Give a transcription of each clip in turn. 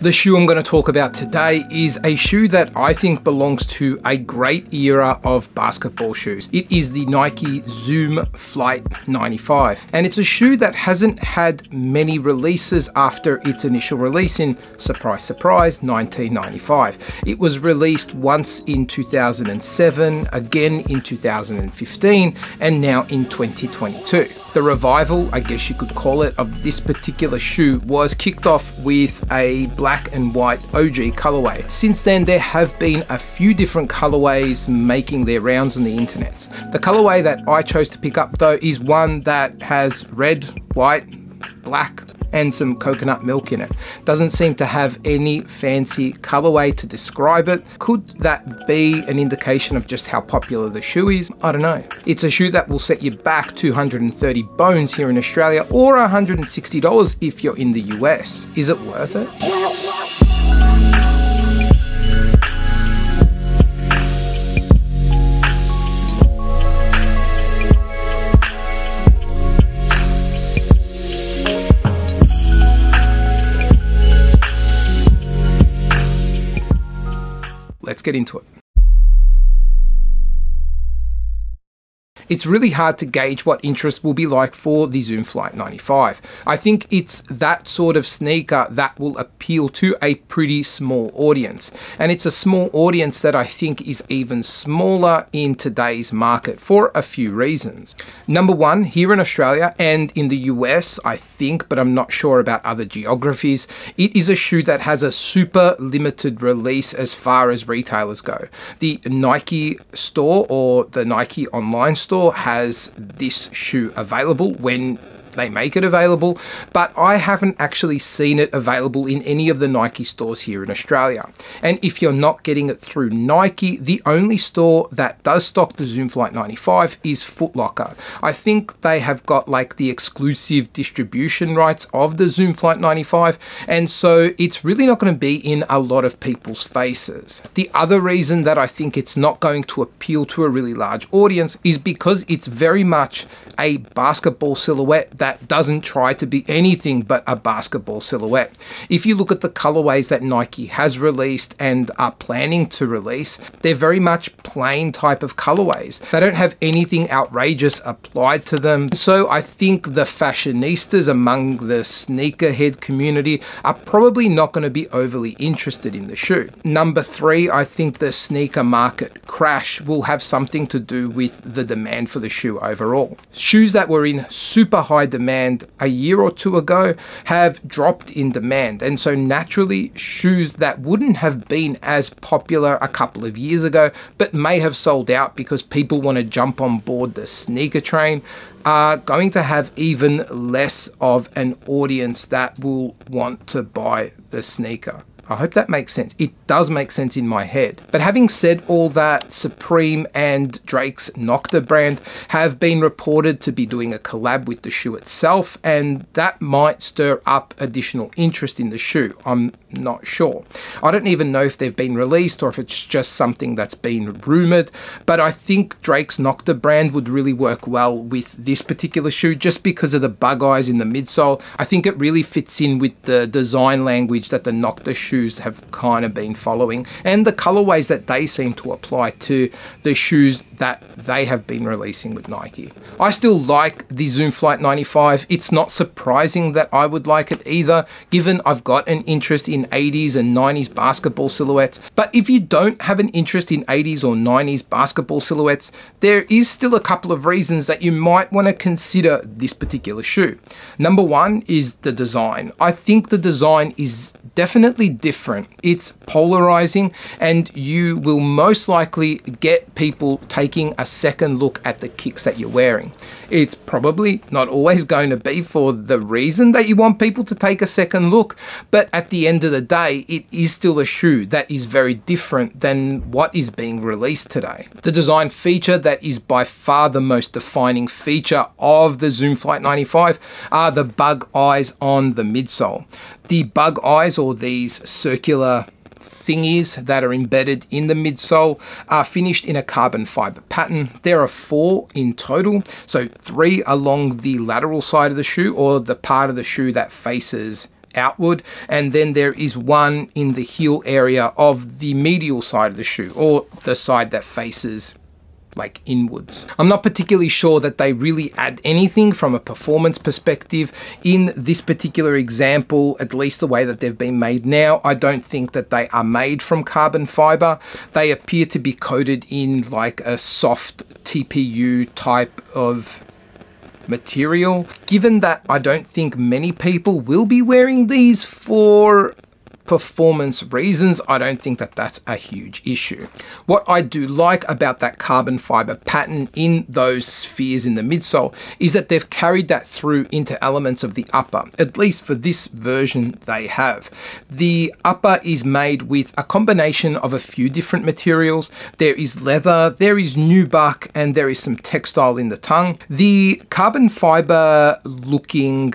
The shoe I'm going to talk about today is a shoe that I think belongs to a great era of basketball shoes. It is the Nike Zoom Flight 95, and it's a shoe that hasn't had many releases after its initial release in, surprise surprise, 1995. It was released once in 2007, again in 2015, and now in 2022. The revival, I guess you could call it, of this particular shoe was kicked off with a black and white OG colorway. Since then, there have been a few different colorways making their rounds on the internet. The colorway that I chose to pick up though is one that has red, white, black, and some coconut milk in it. Doesn't seem to have any fancy colorway to describe it. Could that be an indication of just how popular the shoe is? I don't know. It's a shoe that will set you back 230 bones here in Australia or $160 if you're in the US. Is it worth it? Let's get into it. It's really hard to gauge what interest will be like for the Zoom Flight 95. I think it's that sort of sneaker that will appeal to a pretty small audience. And it's a small audience that I think is even smaller in today's market for a few reasons. Number one, here in Australia and in the US, I think, but I'm not sure about other geographies, it is a shoe that has a super limited release as far as retailers go. The Nike store or the Nike online store has this shoe available when they make it available, but I haven't actually seen it available in any of the Nike stores here in Australia. And if you're not getting it through Nike, the only store that does stock the Zoom Flight 95 is Foot Locker. I think they have got like the exclusive distribution rights of the Zoom Flight 95, and so it's really not going to be in a lot of people's faces. The other reason that I think it's not going to appeal to a really large audience is because it's very much a basketball silhouette that doesn't try to be anything but a basketball silhouette. If you look at the colorways that Nike has released and are planning to release, they're very much plain type of colorways. They don't have anything outrageous applied to them. So I think the fashionistas among the sneakerhead community are probably not going to be overly interested in the shoe. Number three, I think the sneaker market crash will have something to do with the demand for the shoe overall. Shoes that were in super high demand a year or two ago have dropped in demand, and so naturally shoes that wouldn't have been as popular a couple of years ago but may have sold out because people want to jump on board the sneaker train are going to have even less of an audience that will want to buy the sneaker. I hope that makes sense. It does make sense in my head. But having said all that, Supreme and Drake's Nocta brand have been reported to be doing a collab with the shoe itself, and that might stir up additional interest in the shoe. I'm not sure. I don't even know if they've been released or if it's just something that's been rumored, but I think Drake's Nocta brand would really work well with this particular shoe just because of the bug eyes in the midsole. I think it really fits in with the design language that the Nocta shoes have kind of been following and the colorways that they seem to apply to the shoes that they have been releasing with Nike. I still like the Zoom Flight 95. It's not surprising that I would like it either, given I've got an interest in 80s and 90s basketball silhouettes. But if you don't have an interest in 80s or 90s basketball silhouettes, there is still a couple of reasons that you might want to consider this particular shoe. Number one is the design. I think the design is definitely different. It's polarizing, and you will most likely get people taking a second look at the kicks that you're wearing. It's probably not always going to be for the reason that you want people to take a second look, but at the end of the day, it is still a shoe that is very different than what is being released today. The design feature that is by far the most defining feature of the Zoom Flight 95 are the bug eyes on the midsole. The bug eyes, or these circular thingies that are embedded in the midsole, are finished in a carbon fiber pattern. There are 4 in total, so 3 along the lateral side of the shoe, or the part of the shoe that faces outward, and then there is one in the heel area of the medial side of the shoe, or the side that faces like inwards. I'm not particularly sure that they really add anything from a performance perspective in this particular example, at least the way that they've been made now. I don't think that they are made from carbon fiber. They appear to be coated in like a soft TPU type of material. Given that I don't think many people will be wearing these for performance reasons, I don't think that that's a huge issue. What I do like about that carbon fiber pattern in those spheres in the midsole is that they've carried that through into elements of the upper, at least for this version they have. The upper is made with a combination of a few different materials. There is leather, there is nubuck, and there is some textile in the tongue. The carbon fiber looking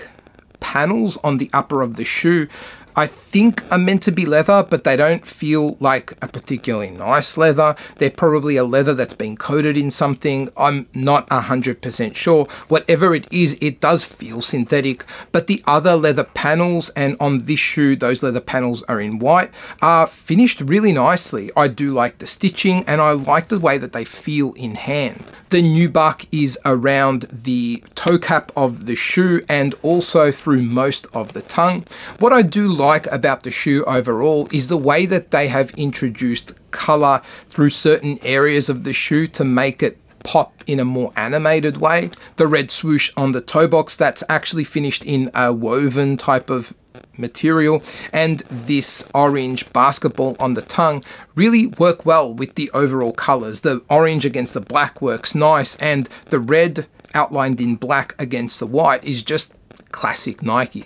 panels on the upper of the shoe I think are meant to be leather, but they don't feel like a particularly nice leather. They're probably a leather that's been coated in something. I'm not 100% sure. Whatever it is, it does feel synthetic, but the other leather panels, and on this shoe, those leather panels are in white, are finished really nicely. I do like the stitching, and I like the way that they feel in hand. The nubuck is around the toe cap of the shoe and also through most of the tongue. What I do like about the shoe overall is the way that they have introduced color through certain areas of the shoe to make it pop in a more animated way. The red swoosh on the toe box, that's actually finished in a woven type of material, and this orange basketball on the tongue really work well with the overall colors. The orange against the black works nice, and the red outlined in black against the white is just classic Nike.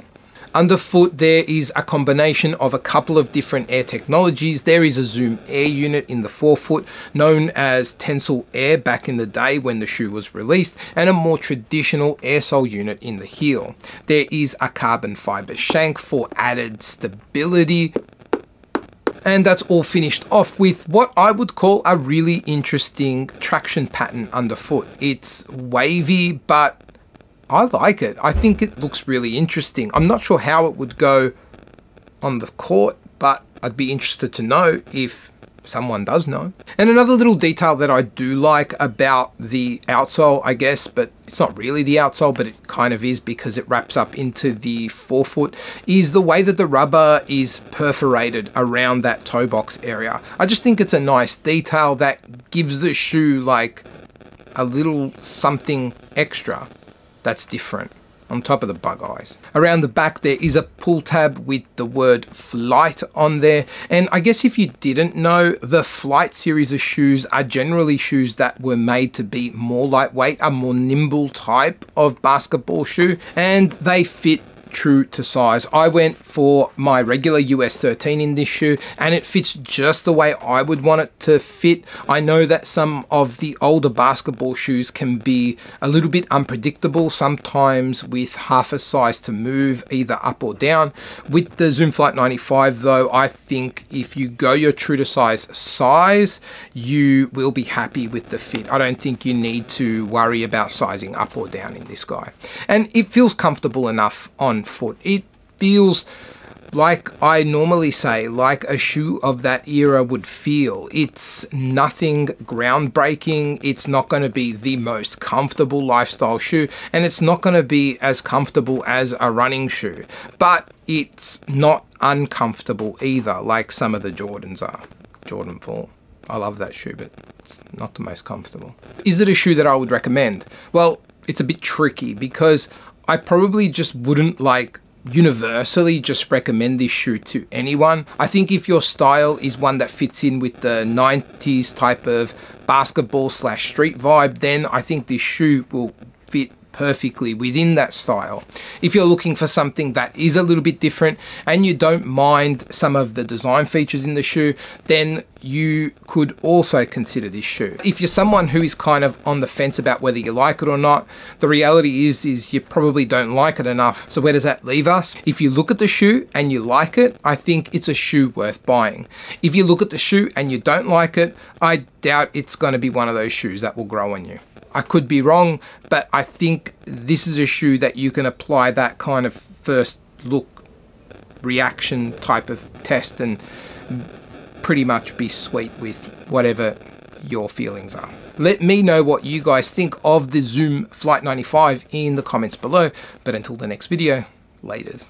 Underfoot, there is a combination of a couple of different air technologies. There is a Zoom Air unit in the forefoot, known as Tensile Air back in the day when the shoe was released, and a more traditional air sole unit in the heel. There is a carbon fiber shank for added stability. And that's all finished off with what I would call a really interesting traction pattern underfoot. It's wavy, but I like it. I think it looks really interesting. I'm not sure how it would go on the court, but I'd be interested to know if someone does know. And another little detail that I do like about the outsole, I guess, but it's not really the outsole, but it kind of is because it wraps up into the forefoot, is the way that the rubber is perforated around that toe box area. I just think it's a nice detail that gives the shoe like a little something extra that's different on top of the bug eyes. Around the back there is a pull tab with the word Flight on there, and I guess if you didn't know, the Flight series of shoes are generally shoes that were made to be more lightweight, a more nimble type of basketball shoe, and they fit true to size. I went for my regular US 13 in this shoe, and it fits just the way I would want it to fit. I know that some of the older basketball shoes can be a little bit unpredictable, sometimes with half a size to move either up or down. With the Zoom Flight 95 though, I think if you go your true to size, you will be happy with the fit. I don't think you need to worry about sizing up or down in this guy. And it feels comfortable enough on foot. It feels like I normally say, like a shoe of that era would feel. It's nothing groundbreaking. It's not going to be the most comfortable lifestyle shoe, and it's not going to be as comfortable as a running shoe, but it's not uncomfortable either, like some of the Jordans are. Jordan 4. I love that shoe, but it's not the most comfortable. Is it a shoe that I would recommend? Well, it's a bit tricky because I probably just wouldn't like universally just recommend this shoe to anyone. I think if your style is one that fits in with the 90s type of basketball / street vibe, then I think this shoe will fit perfectly within that style. If you're looking for something that is a little bit different and you don't mind some of the design features in the shoe, then you could also consider this shoe. If you're someone who is kind of on the fence about whether you like it or not, the reality is you probably don't like it enough. So where does that leave us? If you look at the shoe and you like it, I think it's a shoe worth buying. If you look at the shoe and you don't like it, I doubt it's going to be one of those shoes that will grow on you. I could be wrong, but I think this is a shoe that you can apply that kind of first look reaction type of test and pretty much be sweet with whatever your feelings are. Let me know what you guys think of the Zoom Flight 95 in the comments below. But until the next video, laters.